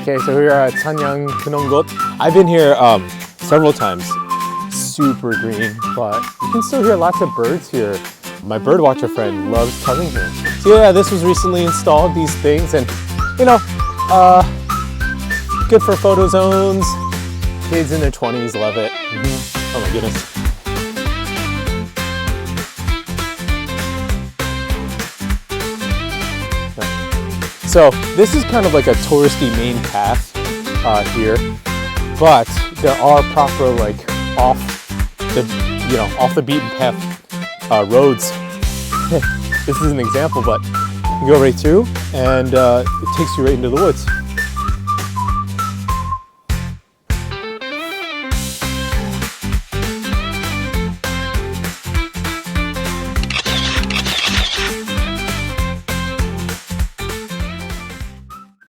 Okay, so we're at Sanyang Keunkot. I've been here several times. Super green, but you can still hear lots of birds here. My birdwatcher friend loves coming here. So yeah, this was recently installed, these things, and you know, good for photo zones. Kids in their 20s love it. Oh my goodness. So this is kind of like a touristy main path here, but there are proper like off the beaten path roads. This is an example, but you go right through and it takes you right into the woods.